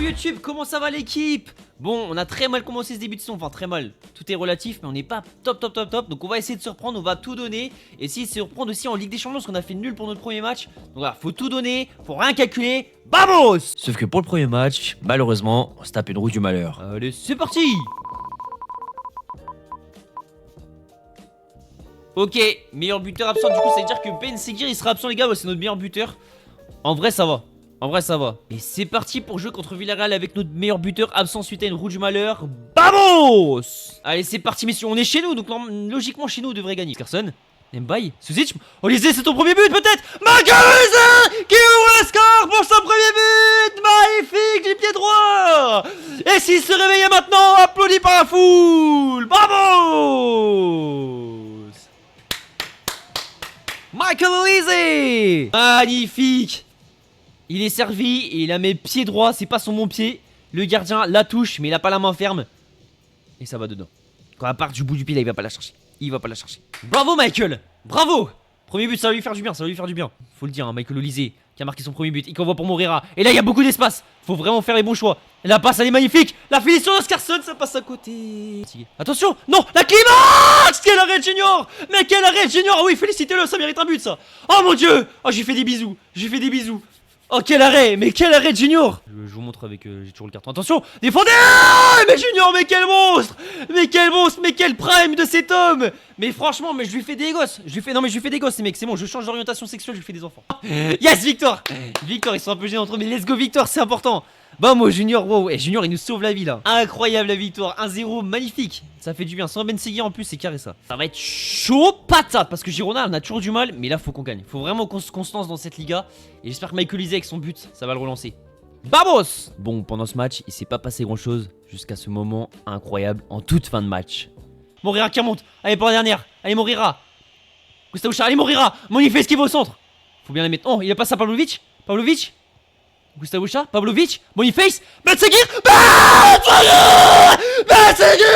YouTube, comment ça va l'équipe? Bon, on a très mal commencé ce début de saison, enfin très mal, tout est relatif, mais on n'est pas top, donc on va essayer de se reprendre, on va tout donner, et essayer de se reprendre aussi en Ligue des Champions, parce qu'on a fait nul pour notre premier match, donc voilà, faut tout donner, faut rien calculer, vamos! Sauf que pour le premier match, malheureusement, on se tape une roue du malheur. Allez, c'est parti! Ok, meilleur buteur absent, du coup ça veut dire que Ben Seguir il sera absent les gars, c'est notre meilleur buteur. En vrai ça va. En vrai ça va. Et c'est parti pour jouer contre Villarreal avec notre meilleur buteur absent suite à une roue du malheur. Vamos! Allez c'est parti messieurs, on est chez nous donc logiquement chez nous on devrait gagner. Carson, Mbaye, Suzic, Olysée c'est ton premier but peut-être. Olysée qui ouvre le score pour son premier but. Magnifique du pied droit. Et s'il se réveillait maintenant, applaudi par la foule. Vamos! Michael Olise! Magnifique! Il est servi et il a mes pieds droits, c'est pas son bon pied. Le gardien la touche, mais il a pas la main ferme. Et ça va dedans. Quand à part du bout du pied, là, il va pas la chercher. Il va pas la chercher. Bravo Michael! Bravo! Premier but, ça va lui faire du bien, ça va lui faire du bien. Faut le dire, hein, Michael Olise qui a marqué son premier but. Il envoie pour Moreira. Et là, il y a beaucoup d'espace. Faut vraiment faire les bons choix. La passe, elle est magnifique. La finition d'Oscarson, ça passe à côté. Attention! Non! La climax! Quel arrêt Junior! Mais quel arrêt Junior! Ah oui, félicitez-le, ça mérite un but ça! Oh mon dieu! Oh, j'ai fait des bisous! J'ai fait des bisous! Oh, quel arrêt! Mais quel arrêt Junior! Je vous montre avec. J'ai toujours le carton. Attention! Défendez! Mais Junior, mais quel monstre! Mais quel monstre! Mais quel prime de cet homme! Mais franchement, mais je lui fais des gosses! Non, mais je lui fais des gosses, ces mecs, c'est bon, je change d'orientation sexuelle, je lui fais des enfants. Yes, victoire! Victoire, ils sont un peu gênés entre eux, mais let's go, victoire, c'est important! Bah, moi, Junior, wow, et Junior, il nous sauve la vie là! Incroyable la victoire, 1-0, magnifique! Ça fait du bien, sans Ben Seguir en plus, c'est carré ça. Ça va être chaud patate, parce que Girona, on a toujours du mal, mais là, faut qu'on gagne. Faut vraiment constance dans cette Liga, et j'espère que Michael Olise avec son but, ça va le relancer. Vamos! Bon, pendant ce match, il s'est pas passé grand chose jusqu'à ce moment incroyable en toute fin de match. Moreira qui remonte. Allez, pour la dernière. Allez, Moreira. Gustavo Char. Allez, Moreira. Moniface qui va au centre. Faut bien la mettre. Oh, il a pas ça, Pavlovic. Pavlovic. Gustavo Char. Pavlovic. Moniface. Ben Seguir. Ben Seguir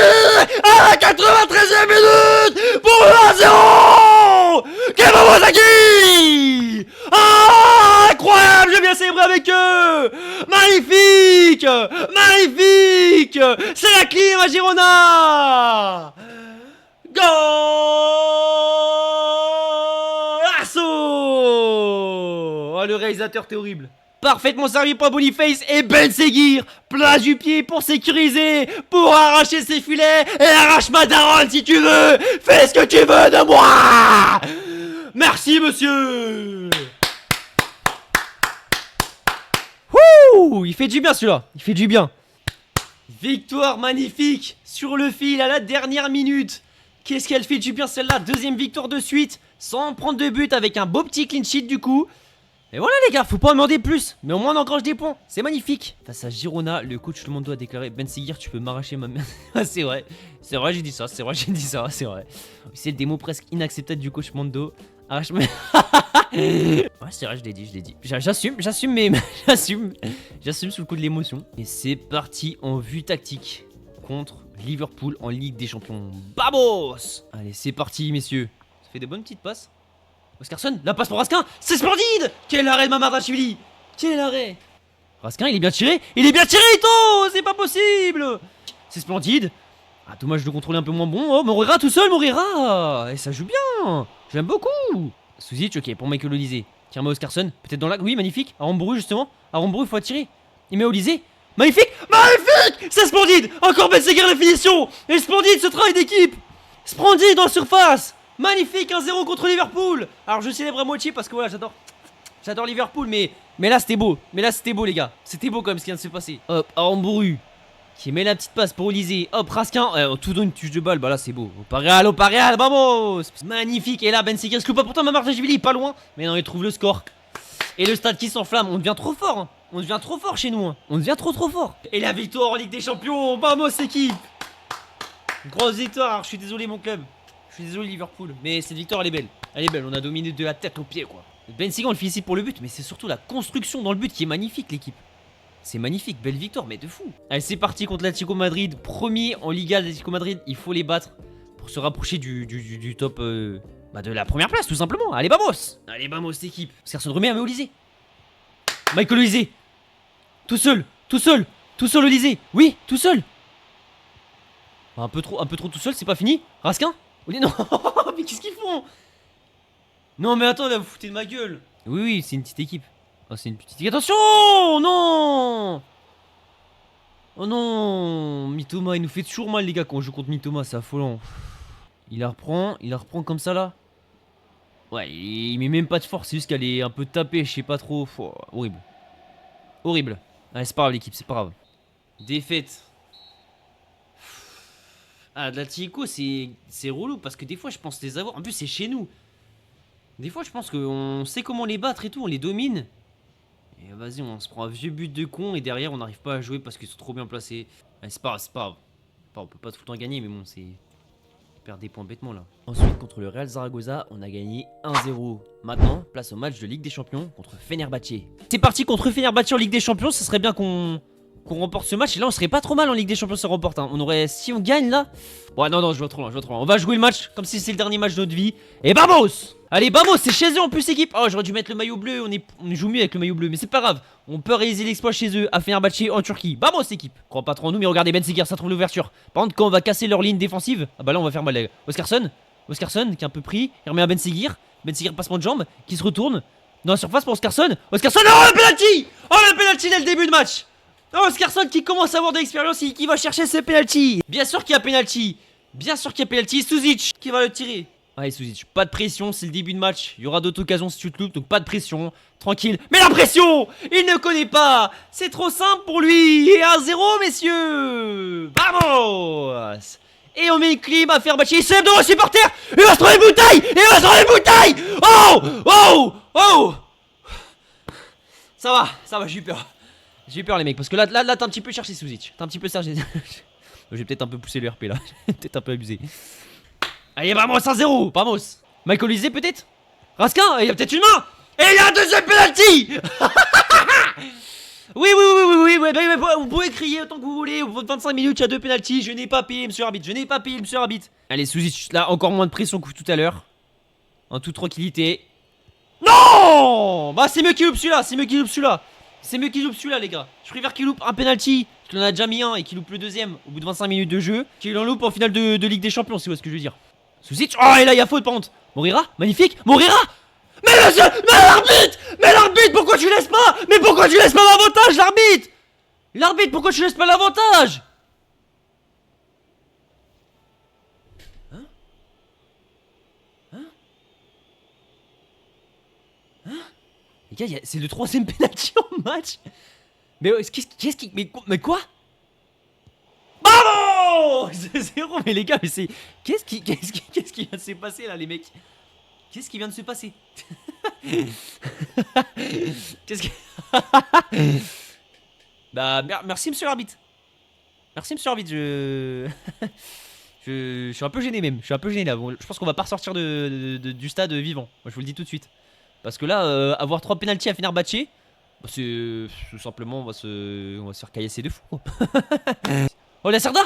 à la 93e minute pour 1-0. Kevin Mosaki. Ah, incroyable, j'ai bien célébré avec eux. Magnifique. Magnifique. C'est la clim à Girona. Golasso. Oh, le réalisateur, t'es horrible. Parfaitement servi pour Boniface et Ben Seguir. Place du pied pour sécuriser, pour arracher ses filets. Et arrache ma daronne si tu veux. Fais ce que tu veux de moi. Merci monsieur. Wouh, il fait du bien celui-là. Il fait du bien. Victoire magnifique sur le fil à la dernière minute. Qu'est-ce qu'elle fait du bien celle-là. Deuxième victoire de suite sans prendre de but avec un beau petit clean sheet du coup. Et voilà les gars, faut pas en demander plus. Mais au moins on engrange des points, c'est magnifique. Face à Girona, le coach Lemondo a déclaré: Ben Seguir, tu peux m'arracher ma main. C'est vrai, j'ai dit ça, c'est vrai. C'est des mots presque inacceptables du coach Mondo. Arrache-moi. Ouais, c'est vrai, je l'ai dit. J'assume, mais j'assume sous le coup de l'émotion. Et c'est parti en vue tactique contre Liverpool en Ligue des Champions. Vamos! Allez, c'est parti, messieurs. Ça fait des bonnes petites passes. Oscarson, la passe pour Raskin, c'est splendide! Quel arrêt de Mamadashvili! Quel arrêt! Raskin, il est bien tiré, Ito! C'est pas possible! C'est splendide! Ah, dommage de contrôler un peu moins bon. Oh, Moreira tout seul, Moreira! Et ça joue bien! J'aime beaucoup! Suzic, ok, pour Michael Olise. Tiens-moi Oscarson, peut-être dans l'axe. Oui, magnifique. Aramburu, justement. Aramburu, il faut attirer. Il met Olise. Magnifique! Magnifique! C'est splendide! Encore Ben Seguir la finition! Et splendide ce travail d'équipe! Splendide dans la surface! Magnifique, 1-0 contre Liverpool. Alors je célèbre à moitié parce que voilà, j'adore Liverpool, mais là c'était beau. Les gars. C'était beau quand même ce qui vient de se passer. Hop, Aramburu qui met la petite passe pour Olise. Hop, Raskin, tout donne une touche de balle. Bah là c'est beau. Au Real, vamos. Magnifique. Et là Ben Seguir se loupe pas. Pourtant Mamadashvili pas loin. Mais non, il trouve le score. Et le stade qui s'enflamme. On devient trop fort. Hein. On devient trop fort chez nous. Hein. On devient trop fort. Et la victoire en Ligue des Champions. Vamos équipe. Grosse victoire. Alors, je suis désolé mon club. Je suis désolé Liverpool, mais cette victoire elle est belle. Elle est belle, on a dominé de la tête aux pieds quoi. Ben Seguir on le félicite pour le but, mais c'est surtout la construction dans le but qui est magnifique l'équipe. C'est magnifique, belle victoire, mais de fou. Allez c'est parti contre l'Atlético Madrid, premier en Liga l'Atlético Madrid, il faut les battre pour se rapprocher du top, de la première place tout simplement. Allez vamos! Allez vamos équipe. Oscarson remet à Olise. Michael Olise. Tout seul. Tout seul, Olysée. Oui, tout seul. Un peu trop tout seul, c'est pas fini. Raskin. Non, mais qu'est-ce qu'ils font? Non, mais attends, là, vous foutez de ma gueule. Oui, oui, c'est une petite équipe. Oh, c'est une petite équipe. Attention! Non! Oh non! Mitoma, il nous fait toujours mal, les gars, quand on joue contre Mitoma, c'est affolant. Il la reprend comme ça, là. Ouais, il met même pas de force, c'est juste qu'elle est un peu tapée, je sais pas trop. Oh, horrible. Horrible. Allez, c'est pas grave, l'équipe, c'est pas grave. Défaite. Ah, de la Tico, c'est relou parce que des fois je pense les avoir. En plus, c'est chez nous. Des fois, je pense qu'on sait comment les battre et tout, on les domine. Et vas-y, on se prend un vieux but de con et derrière on n'arrive pas à jouer parce qu'ils sont trop bien placés. Allez, c'est pas grave, c'est pas grave. On peut pas tout le temps gagner, mais bon, c'est. On perd des points bêtement là. Ensuite, contre le Real Zaragoza, on a gagné 1-0. Maintenant, place au match de Ligue des Champions contre Fenerbahçe. C'est parti contre Fenerbahçe en Ligue des Champions, ce serait bien qu'on remporte ce match. Et là, on serait pas trop mal en Ligue des Champions si on remporte. Hein. On aurait, si on gagne là. Ouais, non, je vois trop loin, On va jouer le match comme si c'est le dernier match de notre vie. Et vamos! Allez, vamos, c'est chez eux en plus, équipe. Oh, j'aurais dû mettre le maillot bleu. On joue mieux avec le maillot bleu, mais c'est pas grave. On peut réaliser l'exploit chez eux à Fenerbahçe en Turquie. Vamos, équipe. Crois pas trop en nous, mais regardez Ben Seguir, ça trouve l'ouverture. Par contre, quand on va casser leur ligne défensive, ah bah là, on va faire mal. Oscarson qui est un peu pris. Il remet à Ben Seguir. Ben Seguir passement de jambe, qui se retourne dans la surface pour Oscarson. Oscarson, oh, le penalty! Oh, le penalty dès le début de match. Oh, Oscarson qui commence à avoir de l'expérience et qui va chercher ce penalty. Bien sûr qu'il y a penalty. Bien sûr qu'il y a penalty. Suzic qui va le tirer. Allez, Suzic, pas de pression, c'est le début de match. Il y aura d'autres occasions si tu te loupes, donc pas de pression. Tranquille. Mais la pression! Il ne connaît pas. C'est trop simple pour lui. Et 1-0, messieurs. Vamos! Et on met une clim à faire battre. Il se lève devant le supporter. Il va se trouver une bouteille. Oh! Oh! Oh! Ça va, j'ai eu peur. J'ai eu peur, les mecs, parce que là t'as un petit peu cherché Suzic. T'as un petit peu cherché. Je vais peut-être un peu pousser le RP là. Peut-être un peu abusé. Allez, vamos, 1-0. Vamos. Michael Olysée, peut-être. Raskin, il y a peut-être une main. Et il y a un deuxième penalty. Oui, vous pouvez crier autant que vous voulez. Au bout de 25 minutes, il y a deux penalties. Je n'ai pas payé, monsieur arbitre. Allez, Suzic, là, encore moins de pression que tout à l'heure. En toute tranquillité. Non! Bah, c'est mieux qu'il loupe celui-là. Les gars. Je préfère qu'il loupe un penalty, qu'il en a déjà mis un et qu'il loupe le deuxième au bout de 25 minutes de jeu, qu'il en loupe en finale de Ligue des Champions, si vous voyez ce que je veux dire. Suzic, oh, et là, il y a faute par contre. Morira, magnifique. Morira! Mais l'arbitre, pourquoi tu laisses pas? Mais pourquoi tu laisses pas l'avantage, l'arbitre? L'arbitre, pourquoi tu laisses pas l'avantage? Les gars, c'est le troisième penalty en match. Mais qu'est-ce qui... Mais quoi? Bravo! 0, mais les gars, mais c'est... Qu'est-ce qui vient de se passer là, les mecs? Qu'est-ce qui vient de se passer? Qu'est-ce que... Bah, merci monsieur l'arbitre. Je suis un peu gêné même. Là. Bon, je pense qu'on va pas ressortir du stade vivant. Moi, je vous le dis tout de suite. Parce que là, avoir 3 pénaltys à Fenerbahçe, bah, c'est tout simplement, on va se faire caillasser de fou. Oh, la Cerda!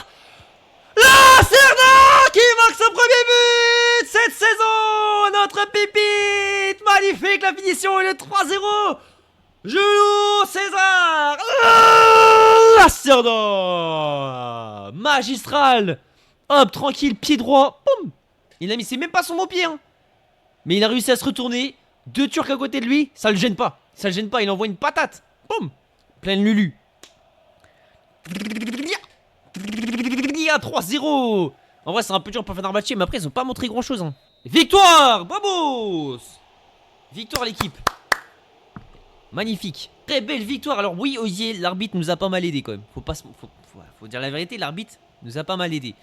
La Cerda qui marque son premier but cette saison! Notre pépite! Magnifique la finition et le 3-0! Julio César! La Cerda! Magistral! Hop, tranquille, pied droit. Boum! Il a mis, c'est même pas son bon pied, hein. Mais il a réussi à se retourner. 2 Turcs à côté de lui, ça le gêne pas. Il envoie une patate. Boum! Pleine Lulu. 3-0. En vrai, c'est un peu dur pour Fenerbahçe, mais après, ils ont pas montré grand chose. Hein. Victoire! Vamos! Victoire, l'équipe. Magnifique. Très belle victoire. Alors, oui, Ozier, l'arbitre nous a pas mal aidé quand même. Faut dire la vérité, l'arbitre nous a pas mal aidé.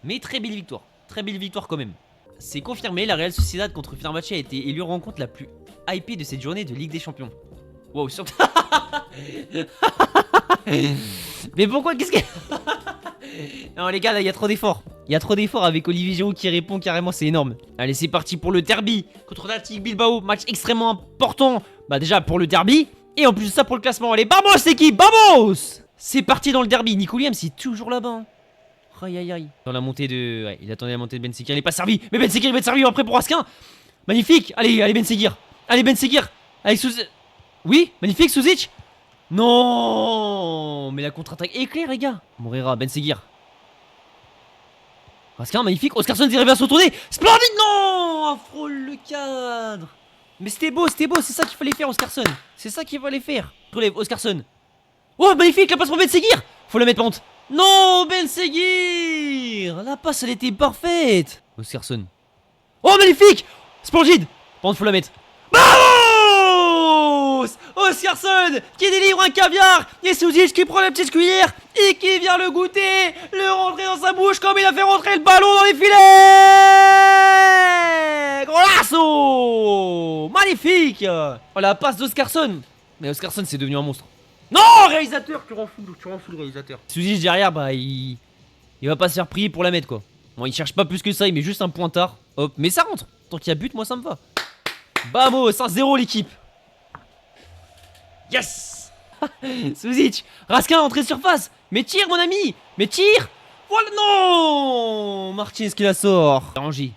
Mais très belle victoire. Très belle victoire quand même. C'est confirmé, la Real Sociedad contre Fenerbahçe a été élue rencontre la plus hypée de cette journée de Ligue des Champions. Wow, surtout. Mais pourquoi? Qu'est-ce que. Non, les gars, là, il y a trop d'efforts. Il y a trop d'efforts avec Olivier Giroud qui répond carrément, c'est énorme. Allez, c'est parti pour le derby contre l'Athletic Bilbao. Match extrêmement important. Bah, déjà pour le derby. Et en plus de ça, pour le classement. Allez, vamos, l'équipe, vamos! C'est parti dans le derby. Nico Williams, c'est toujours là-bas. Hein. Aïe aïe aïe. Dans la montée de... Ouais, il attendait la montée de Ben Seguir. Il est pas servi. Mais Ben Seguir, il va être servi après pour Raskin. Magnifique. Allez Ben Seguir. Avec Suzic. Oui, magnifique Suzic. Non. Mais la contre-attaque éclair, les gars. Moreira, Ben Seguir. Raskin, magnifique. Oscarson arrive à se retourner. Splendide, non. Frôle le cadre. Mais c'était beau, c'est ça qu'il fallait faire, Oscarson. C'est ça qu'il fallait faire. Relève, Oscarson. Oh, magnifique, la passe pour Ben Seguir. Faut la mettre pente. Non, Ben Seguir. La passe, elle était parfaite. Oscarson. Oh, magnifique. Splendide. Pente, faut la mettre. Vamos! Oscarson qui délivre un caviar. Et Suzic qui prend la petite cuillère et qui vient le goûter, le rentrer dans sa bouche comme il a fait rentrer le ballon dans les filets. Golasso! Magnifique! Oh, la passe d'Oscarson. Mais Oscarson c'est devenu un monstre. Non, réalisateur, tu rends fou le réalisateur. Suzic derrière, bah il va pas se faire prier pour la mettre quoi. Bon, il cherche pas plus que ça, il met juste un pointard. Hop, mais ça rentre. Tant qu'il y a but, moi ça me va. Vamos, 1-0 l'équipe. Yes. Suzic, Raskin entrée surface. Mais tire mon ami. Mais tire. Voilà, non. Martins qui la sort. Rangy.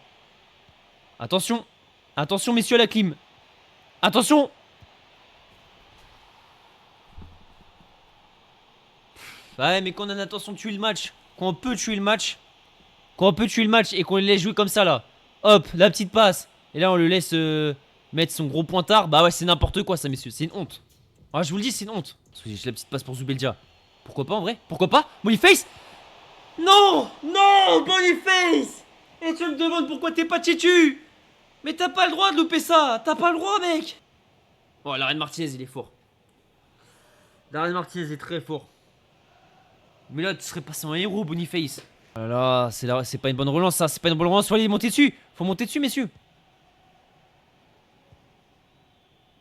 Attention. Attention messieurs à la clim. Attention. Ouais mais qu'on a l'intention de tuer le match. Qu'on peut tuer le match. Qu'on peut tuer le match et qu'on les laisse jouer comme ça là. Hop, la petite passe. Et là on le laisse mettre son gros pointard. Bah ouais c'est n'importe quoi ça messieurs. C'est une honte. Ah je vous le dis c'est une honte. J'ai la petite passe pour Zubeldia. Pourquoi pas en vrai? Pourquoi pas? Boniface? Non. Non Boniface. Et tu me demandes pourquoi t'es pas titu. Mais t'as pas le droit de louper ça. T'as pas le droit mec. Oh Darren Martinez il est fort. Darren Martinez est très fort. Mais là tu serais passé en héros Boniface. Oh là là c'est pas une bonne relance ça. C'est pas une bonne relance. Faut aller monter dessus. Faut monter dessus messieurs.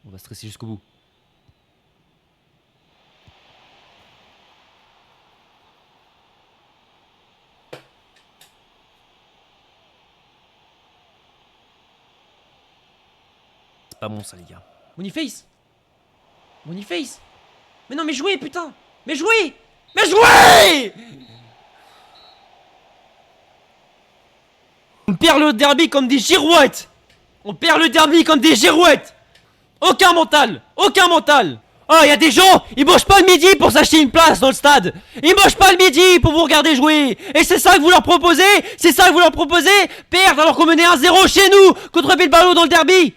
On va stresser jusqu'au bout. C'est pas bon ça les gars. Boniface. Boniface. Mais non mais jouez putain. Mais jouez. Mais jouez. On perd le derby comme des girouettes. On perd le derby comme des girouettes. Aucun mental. Aucun mental. Oh y a des gens, ils bougent pas le midi pour s'acheter une place dans le stade. Ils bougent pas le midi pour vous regarder jouer. Et c'est ça que vous leur proposez. C'est ça que vous leur proposez. Perdre alors qu'on menait 1-0 chez nous contre Bilbao dans le derby.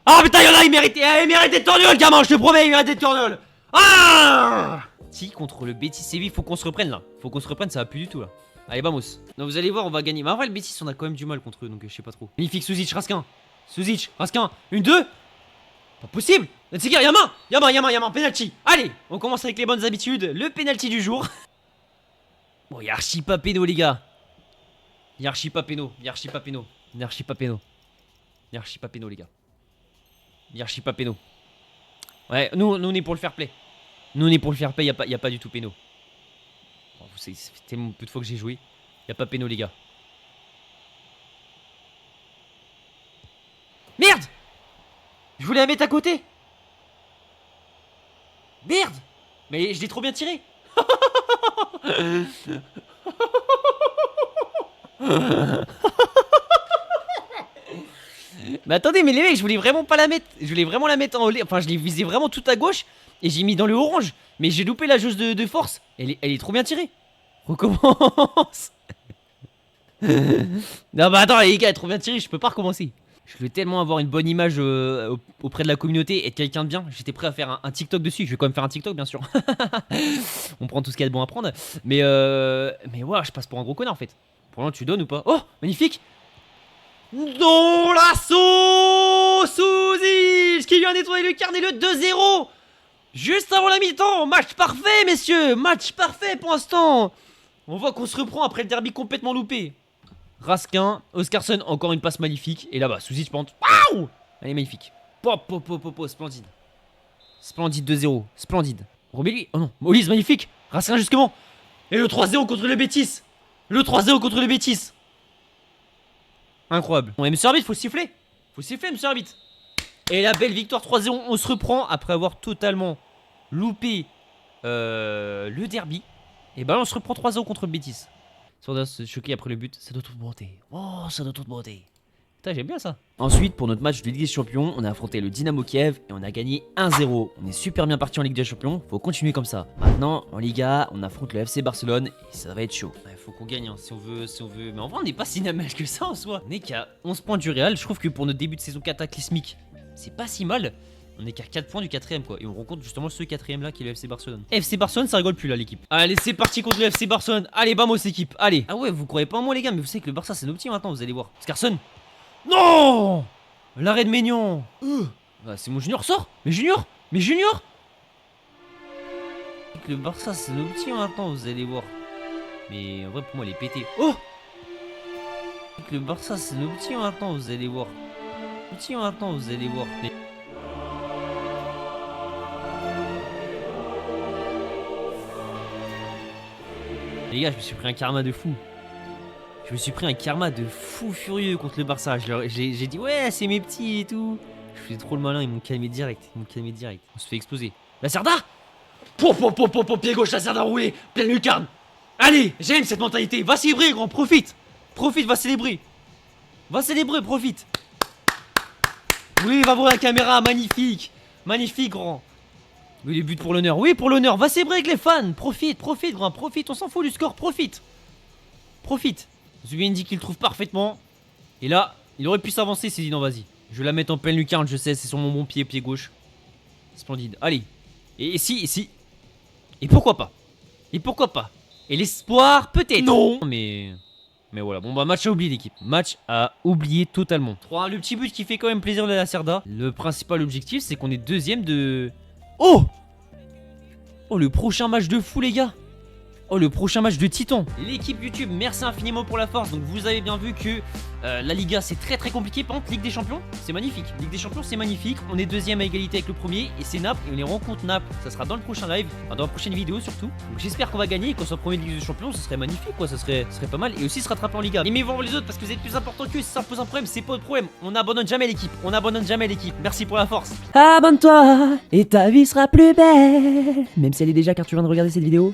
Ah putain y'en a, il mérite des tournoles gamin, je te promets, il mérite des tournoles. Ah si contre le Betis Séville, faut qu'on se reprenne là. Faut qu'on se reprenne, ça va plus du tout là. Allez vamos. Non vous allez voir, on va gagner. Mais en vrai le Betis on a quand même du mal contre eux, donc je sais pas trop. Magnifique Suzic, Raskin. Suzic, Raskin, une, deux. Pas possible. Let's-go, Yaman, penalty. Allez, on commence avec les bonnes habitudes. Le penalty du jour. Bon, y'a archi pas péno les gars. Y'a archi pas péno les gars. Y'a archi pas péno. Ouais, nous on est pour le fair play. Nous on est pour le fair play, y a pas du tout péno. Bon, ça fait tellement peu de fois que j'ai joué. Y a pas péno les gars. Merde. Je voulais la mettre à côté. Merde. Mais je l'ai trop bien tiré. Mais attendez, mais les mecs, je voulais vraiment pas la mettre. Je voulais vraiment la mettre en haut. Enfin, je l'ai visé vraiment tout à gauche. Et j'ai mis dans le orange. Mais j'ai loupé la jauge de force. Elle est trop bien tirée. Recommence. Non, bah attends, les gars, elle est trop bien tirée. Je peux pas recommencer. Je voulais tellement avoir une bonne image auprès de la communauté, être quelqu'un de bien. J'étais prêt à faire un TikTok dessus. Je vais quand même faire un TikTok, bien sûr. On prend tout ce qu'il y a de bon à prendre. Mais ouais, je passe pour un gros connard en fait. Pour l'instant, tu donnes ou pas? Oh, magnifique. Dans l'assaut Suzic qui vient nettoyer le carnet, le 2-0 juste avant la mi-temps. Match parfait, messieurs. Match parfait pour l'instant. On voit qu'on se reprend après le derby complètement loupé. Raskin, Oscarson, encore une passe magnifique. Et là-bas, Suzic pente. Waouh! Elle est magnifique. Splendide. Splendide 2-0. Splendide. Remets-lui. Oh non, Molise, magnifique. Raskin justement. Et le 3-0 contre le Betis. Incroyable. Bon, et monsieur Arbitre, faut siffler. Monsieur Arbitre. Et la belle victoire 3-0. On se reprend après avoir totalement loupé le derby. Et bah là, on se reprend 3-0 contre le Betis. Sordas se choquer après le but. Ça doit tout monter. Oh, ça doit tout monter. Putain, j'aime bien ça. Ensuite, pour notre match de Ligue des Champions, on a affronté le Dynamo Kiev et on a gagné 1-0. On est super bien parti en Ligue des Champions, faut continuer comme ça. Maintenant, en Liga, on affronte le FC Barcelone et ça va être chaud. Ouais, faut qu'on gagne, hein, si on veut. Mais en vrai, on n'est pas si mal que ça en soi. On est qu'à 11 points du Real. Je trouve que pour notre début de saison cataclysmique, c'est pas si mal. On est qu'à 4 points du 4ème quoi. Et on rencontre justement ce 4ème là qui est le FC Barcelone. FC Barcelone, ça rigole plus là l'équipe. Allez, c'est parti contre le FC Barcelone. Allez, vamos équipe. Allez. Ah ouais, vous croyez pas en moi les gars, mais vous savez que le Barça c'est nos petits maintenant, vous allez voir. Scarson. Non. L'arrêt de Maignan. Bah, c'est mon Junior, sort. Mais Junior. Le Barça c'est nos petits maintenant, vous allez voir. Mais en vrai pour moi il est pété. Oh. Le Barça c'est nos petits maintenant, vous allez voir. Petits maintenant, vous allez voir. Mais... Les gars, je me suis pris un karma de fou. Je me suis pris un karma de fou furieux contre le Barça. J'ai dit ouais, c'est mes petits et tout. Je faisais trop le malin, ils m'ont calmé direct. On se fait exploser. La Cerda. Pied gauche, la Cerda roulée. Pleine lucarne. Allez, j'aime cette mentalité. Va célébrer, grand, profite. Profite, va célébrer. Profite. Oui, va voir la caméra, magnifique. Magnifique, grand. Oui, les buts pour l'honneur. Oui, pour l'honneur. Va célébrer avec les fans. Profite, grand, profite. On s'en fout du score, profite. Zubimendi qui le trouve parfaitement. Et là, il aurait pu s'avancer, il s'est dit non, vas-y. Je vais la mettre en pleine lucarne, je sais, c'est sur mon bon pied gauche. Splendide. Allez. Et si. Et pourquoi pas. Et l'espoir, peut-être. Non. Mais voilà, bon bah match à oublier l'équipe. Match à oublier totalement. 3-1, le petit but qui fait quand même plaisir de la Cerda. Le principal objectif c'est qu'on est deuxième de... Oh, le prochain match de fou les gars. Le prochain match de titan. L'équipe YouTube, merci infiniment pour la force. Donc vous avez bien vu que la Liga c'est très compliqué. Par contre Ligue des Champions c'est magnifique. On est deuxième à égalité avec le premier. Et c'est Naples et on les rencontre Naples. Ça sera dans le prochain live, enfin, dans la prochaine vidéo surtout. Donc j'espère qu'on va gagner et qu'on soit premier de Ligue des Champions. Ce serait magnifique quoi, ça serait pas mal. Et aussi se rattraper en Liga. Aimez-vous les autres parce que vous êtes plus important que si ça pose un problème, c'est pas de problème. On n'abandonne jamais l'équipe. Merci pour la force. Abonne-toi et ta vie sera plus belle. Même si elle est déjà car tu viens de regarder cette vidéo.